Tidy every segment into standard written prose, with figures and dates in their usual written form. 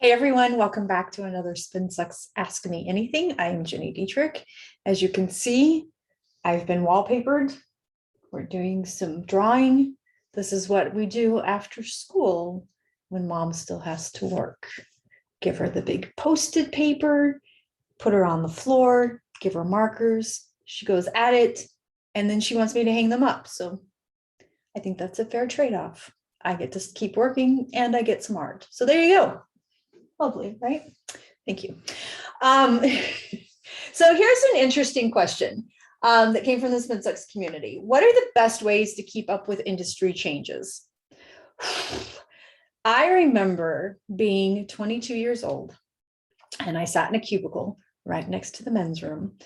Hey everyone, welcome back to another Spin Sucks Ask Me Anything. I am Gini Dietrich. As you can see, I've been wallpapered. We're doing some drawing. This is what we do after school when mom still has to work. Give her the big Post-it paper, put her on the floor, give her markers. She goes at it, and then she wants me to hang them up. So I think that's a fair trade-off. I get to keep working and I get some art. So there you go. Lovely, right? Thank you. So here's an interesting question that came from the Spin Sucks community. What are the best ways to keep up with industry changes? I remember being 22 years old and I sat in a cubicle right next to the men's room.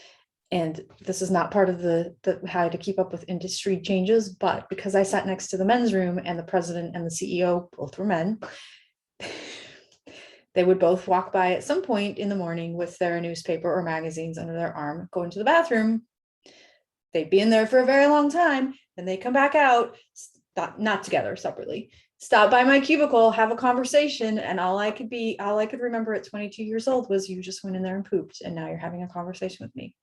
And this is not part of the how to keep up with industry changes, but because I sat next to the men's room and the president and the CEO both were men, they would both walk by at some point in the morning with their newspaper or magazines under their arm, go into the bathroom. They'd be in there for a very long time, and they come back out, not together, separately, stop by my cubicle, have a conversation, and all I could remember at 22 years old was you just went in there and pooped, and now you're having a conversation with me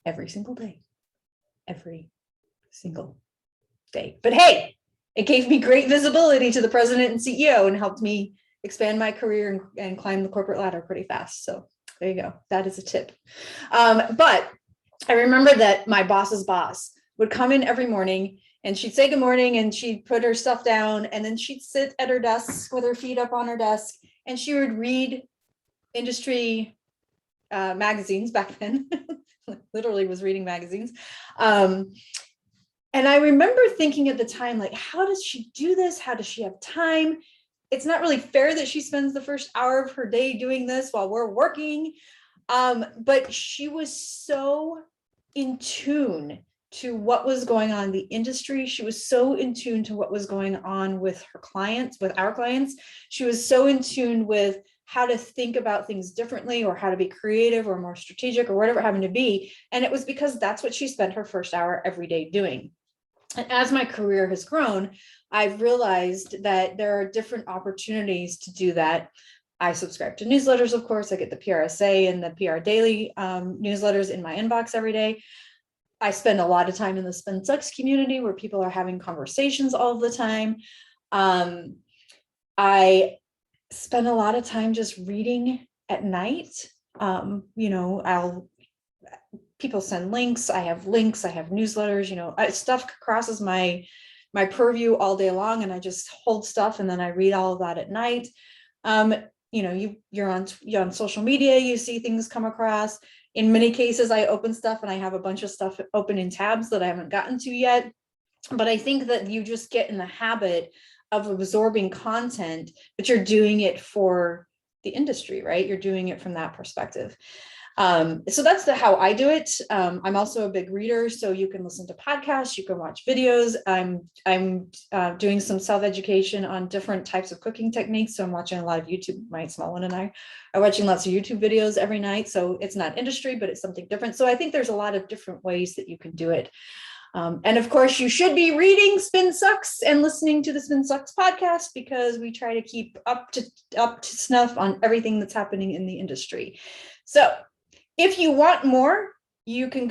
every single day. Every single day. But hey, it gave me great visibility to the president and CEO and helped me expand my career and climb the corporate ladder pretty fast. So there you go. That is a tip. But I remember that my boss's boss would come in every morning and she'd say good morning and she'd put her stuff down and then she'd sit at her desk with her feet up on her desk and she would read industry magazines back then. Literally was reading magazines. And I remember thinking at the time, like, how does she do this? How does she have time? It's not really fair that she spends the first hour of her day doing this while we're working. But she was so in tune to what was going on in the industry. She was so in tune to what was going on with her clients, with our clients. She was so in tune with how to think about things differently or how to be creative or more strategic or whatever it happened to be. And it was because that's what she spent her first hour every day doing. And as my career has grown, I've realized that there are different opportunities to do that. I subscribe to newsletters, of course. I get the PRSA and the PR Daily newsletters in my inbox every day. I spend a lot of time in the Spin Sucks community where people are having conversations all the time. I spend a lot of time just reading at night. People send links. I have newsletters, stuff crosses my purview all day long and I just hold stuff and then I read all of that at night. You're on social media, you see things come across. In many cases, I open stuff and I have a bunch of stuff open in tabs that I haven't gotten to yet. But I think that you just get in the habit of absorbing content, but you're doing it for the industry, right? You're doing it from that perspective. So that's how I do it. I'm also a big reader, so you can listen to podcasts, you can watch videos. I'm doing some self-education on different types of cooking techniques. So I'm watching a lot of YouTube. My small one and I are watching lots of YouTube videos every night. So it's not industry, but it's something different. So I think there's a lot of different ways that you can do it. And of course, you should be reading Spin Sucks and listening to the Spin Sucks podcast because we try to keep up to snuff on everything that's happening in the industry. So if you want more, you can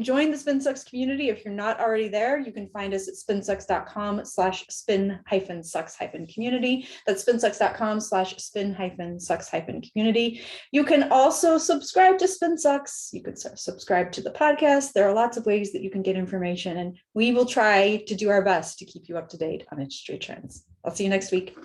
join the Spin Sucks community. If you're not already there, you can find us at spinsucks.com/spin-sucks-community. That's spinsucks.com/spin-sucks-community. You can also subscribe to Spin Sucks. You can subscribe to the podcast. There are lots of ways that you can get information, and we will try to do our best to keep you up to date on industry trends. I'll see you next week.